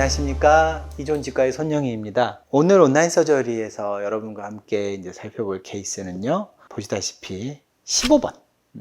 안녕하십니까. 이존치과의 손영희입니다. 오늘 온라인 서저리에서 여러분과 함께 이제 살펴볼 케이스는요. 보시다시피 15번.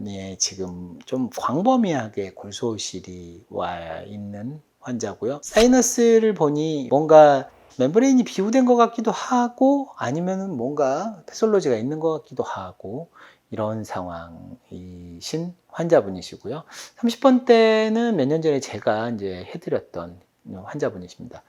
예, 지금 좀 광범위하게 골소실이 와 있는 환자고요. 사이너스를 보니 뭔가 멤브레인이 비우된 것 같기도 하고 아니면은 뭔가 패솔로지가 있는 것 같기도 하고 이런 상황이신 환자분이시고요. 30번 때는 몇 년 전에 제가 이제 해드렸던 환자분이십니다.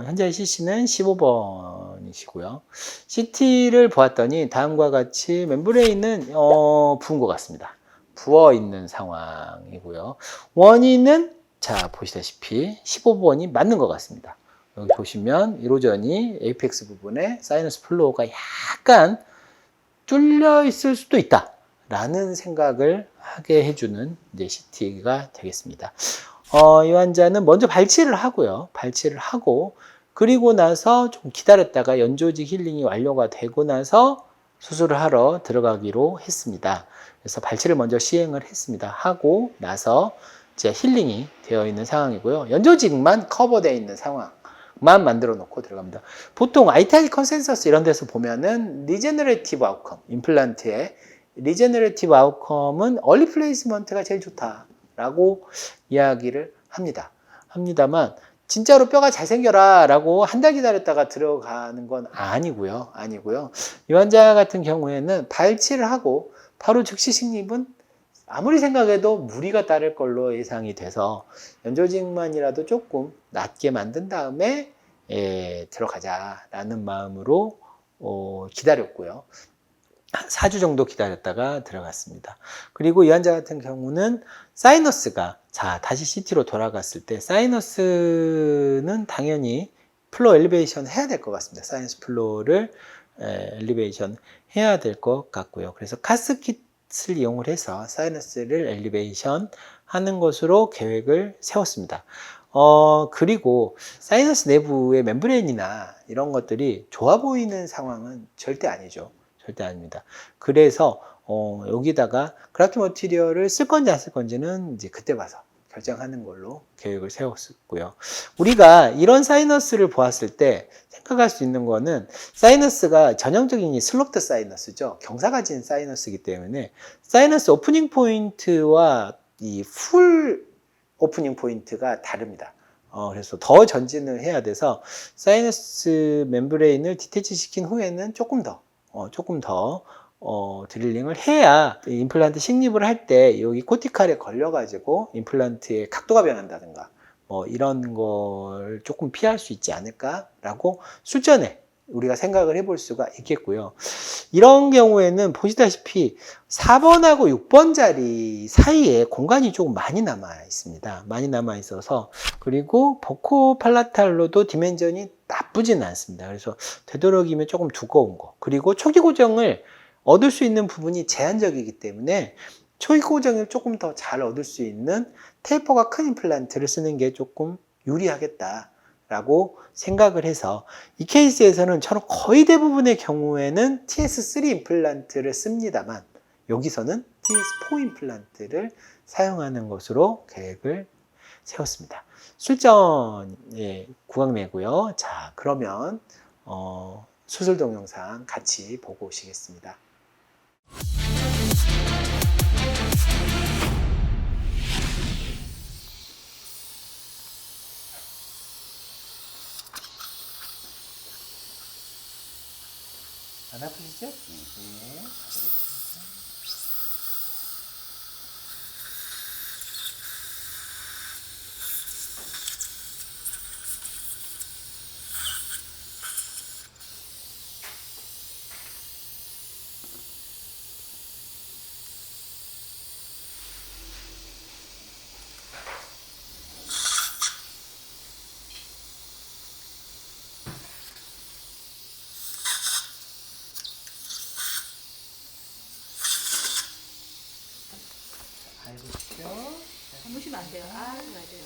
현재 CC는 15번이시고요. CT를 보았더니 다음과 같이 멤브레인은 부은 것 같습니다. 부어 있는 상황이고요. 원인은 자 보시다시피 15번이 맞는 것 같습니다. 여기 보시면 이로전이 에이펙스 부분에 사이너스 플로어가 약간 뚫려 있을 수도 있다 라는 생각을 하게 해주는 이제 CT가 되겠습니다. 이 환자는 먼저 발치를 하고요. 발치를 하고 그리고 나서 좀 기다렸다가 연조직 힐링이 완료가 되고 나서 수술을 하러 들어가기로 했습니다. 그래서 발치를 먼저 시행을 했습니다. 하고 나서 이제 힐링이 되어 있는 상황이고요. 연조직만 커버되어 있는 상황만 만들어 놓고 들어갑니다. 보통 ITI 컨센서스 이런 데서 보면은 리제너레이티브 아웃컴, 임플란트의 리제너레이티브 아웃컴은 얼리 플레이스먼트가 제일 좋다라고 이야기를 합니다만 진짜로 뼈가 잘 생겨라 라고 한 달 기다렸다가 들어가는 건 아니고요. 이 환자 같은 경우에는 발치를 하고 바로 즉시 식립은 아무리 생각해도 무리가 따를 걸로 예상이 돼서 연조직만이라도 조금 낮게 만든 다음에 들어가자라는 마음으로 기다렸고요. 한 4주 정도 기다렸다가 들어갔습니다. 그리고 이 환자 같은 경우는 사이너스가 자 다시 CT로 돌아갔을 때 사이너스는 당연히 플로어 엘리베이션 해야 될 것 같습니다. 사이너스 플로어를 엘리베이션 해야 될 것 같고요. 그래서 카스킷을 이용을 해서 사이너스를 엘리베이션 하는 것으로 계획을 세웠습니다. 그리고 사이너스 내부의 멤브레인이나 이런 것들이 좋아 보이는 상황은 절대 아니죠. 절대 아닙니다. 그래서 여기다가 그라프트 머티리얼을 쓸 건지 안 쓸 건지는 이제 그때 봐서 결정하는 걸로 계획을 세웠고요. 우리가 이런 사이너스를 보았을 때 생각할 수 있는 거는 사이너스가 전형적인 이 슬롭드 사이너스죠. 경사가진 사이너스이기 때문에 사이너스 오프닝 포인트와 이 풀 오프닝 포인트가 다릅니다. 그래서 더 전진을 해야 돼서 사이너스 멤브레인을 디태치 시킨 후에는 조금 더 드릴링을 해야 임플란트 식립을 할 때 여기 코티칼에 걸려가지고 임플란트의 각도가 변한다든가 뭐 이런 걸 조금 피할 수 있지 않을까라고 술전에 우리가 생각을 해볼 수가 있겠고요. 이런 경우에는 보시다시피 4번하고 6번 자리 사이에 공간이 조금 많이 남아 있습니다. 많이 남아 있어서 그리고 보코팔라탈로도 디멘전이 나쁘진 않습니다. 그래서 되도록이면 조금 두꺼운 거 그리고 초기 고정을 얻을 수 있는 부분이 제한적이기 때문에 초기 고정을 조금 더 잘 얻을 수 있는 테이퍼가 큰 임플란트를 쓰는 게 조금 유리하겠다 라고 생각을 해서 이 케이스에서는 저는 거의 대부분의 경우에는 TS3 임플란트를 씁니다만 여기서는 TS4 임플란트를 사용하는 것으로 계획을 세웠습니다. 술전에 구강내고요. 자, 그러면 수술 동영상 같이 보고 오시겠습니다. 안 아프시죠? 네, 가보겠습니다. 알겠죠? 보시면 안 돼요. 아, 맞아요.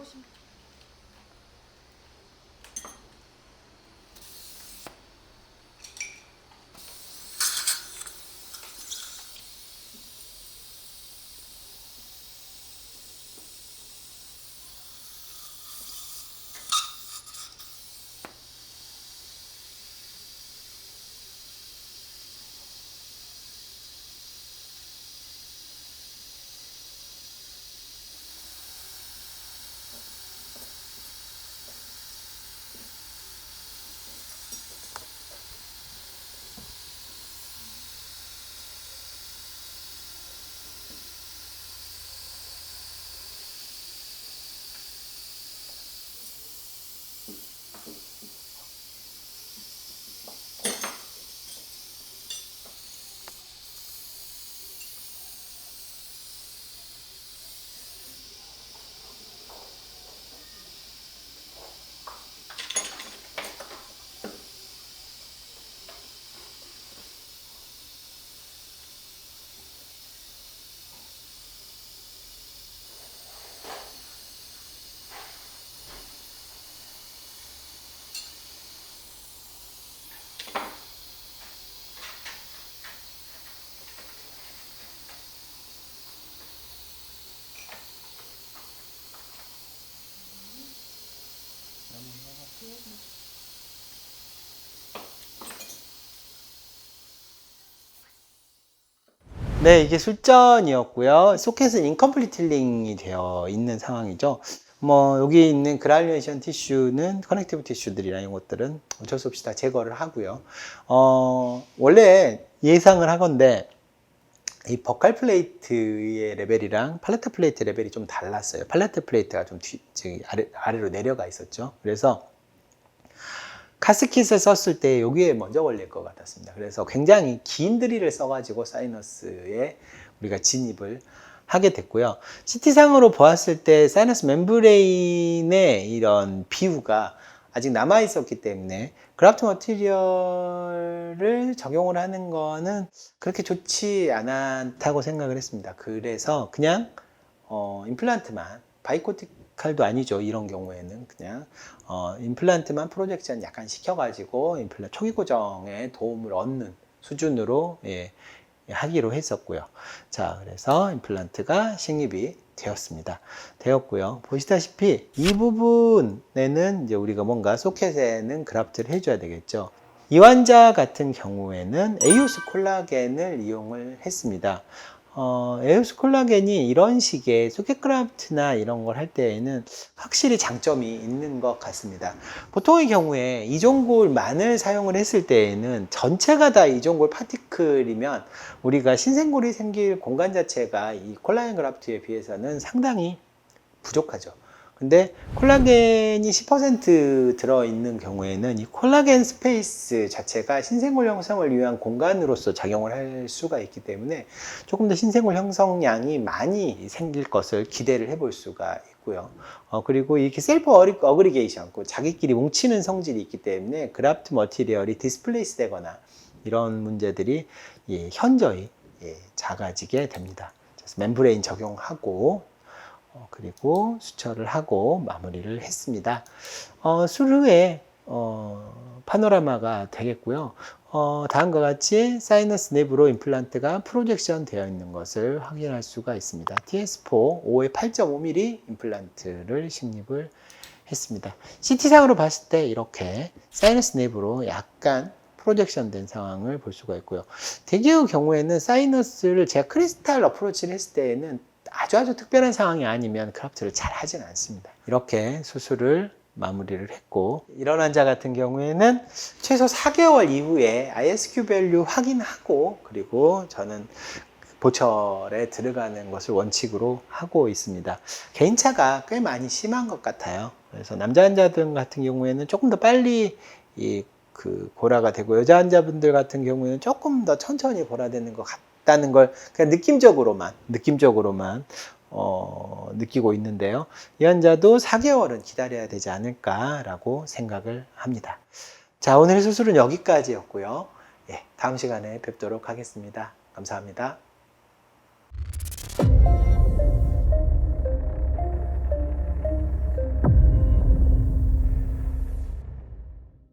들어오시면. 네, 이게 술전이었고요. 소켓은 인컴플리트 링이 되어 있는 상황이죠. 뭐 여기 있는 그라뉴레이션 티슈는 커넥티브 티슈들이나 이런 것들은 어쩔 수 없이 다 제거를 하고요. 원래 예상을 하건데 이 버칼 플레이트의 레벨이랑 팔레트 플레이트 레벨이 좀 달랐어요. 팔레트 플레이트가 좀 아래로 내려가 있었죠. 그래서 카스킷을 썼을 때 여기에 먼저 걸릴 것 같았습니다. 그래서 굉장히 긴 드릴을 써가지고 사이너스에 우리가 진입을 하게 됐고요. CT상으로 보았을 때 사이너스 멤브레인의 이런 비우가 아직 남아 있었기 때문에 그라프트 머티리얼을 적용을 하는 거는 그렇게 좋지 않다고 생각을 했습니다. 그래서 그냥 임플란트만, 바이코티칼도 아니죠. 이런 경우에는 그냥 임플란트만 프로젝션 약간 시켜가지고 임플란트 초기 고정에 도움을 얻는 수준으로 하기로 했었고요. 자, 그래서 임플란트가 식립이 되었고요. 보시다시피 이 부분에는 이제 우리가 뭔가 소켓에는 그라프트를 해줘야 되겠죠. 이 환자 같은 경우에는 에이오스 콜라겐을 이용을 했습니다. 에이오스 콜라겐이 이런 식의 소켓 그라프트나 이런 걸 할 때에는 확실히 장점이 있는 것 같습니다. 보통의 경우에 이종골만을 사용을 했을 때에는 전체가 다 이종골 파티클이면 우리가 신생골이 생길 공간 자체가 이 콜라겐 그라프트에 비해서는 상당히 부족하죠. 근데 콜라겐이 10% 들어있는 경우에는 이 콜라겐 스페이스 자체가 신생골 형성을 위한 공간으로서 작용을 할 수가 있기 때문에 조금 더 신생골 형성량이 많이 생길 것을 기대를 해볼 수가 있고요. 그리고 이렇게 셀프 어그리게이션, 자기끼리 뭉치는 성질이 있기 때문에 그라프트 머티리얼이 디스플레이스 되거나 이런 문제들이 현저히 작아지게 됩니다. 그래서 멤브레인 적용하고 그리고 수처를 하고 마무리를 했습니다. 수루에 파노라마가 되겠고요. 다음과 같이 사이너스 내부로 임플란트가 프로젝션 되어 있는 것을 확인할 수가 있습니다. TS4 5의 8.5mm 임플란트를 식립을 했습니다. CT상으로 봤을 때 이렇게 사이너스 내부로 약간 프로젝션 된 상황을 볼 수가 있고요. 대개의 경우에는 사이너스를 제가 크리스탈 어프로치를 했을 때에는 아주 특별한 상황이 아니면 그라프트를 잘 하진 않습니다. 이렇게 수술을 마무리를 했고, 이런 환자 같은 경우에는 최소 4개월 이후에 ISQ 밸류 확인하고, 그리고 저는 보철에 들어가는 것을 원칙으로 하고 있습니다. 개인차가 꽤 많이 심한 것 같아요. 그래서 남자 환자들 같은 경우에는 조금 더 빨리 고라가 되고, 여자 환자분들 같은 경우에는 조금 더 천천히 고라되는 것 같다는 걸 그냥 느낌적으로만 느끼고 있는데요. 이 환자도 4개월은 기다려야 되지 않을까라고 생각을 합니다. 자, 오늘 수술은 여기까지였고요. 다음 시간에 뵙도록 하겠습니다. 감사합니다.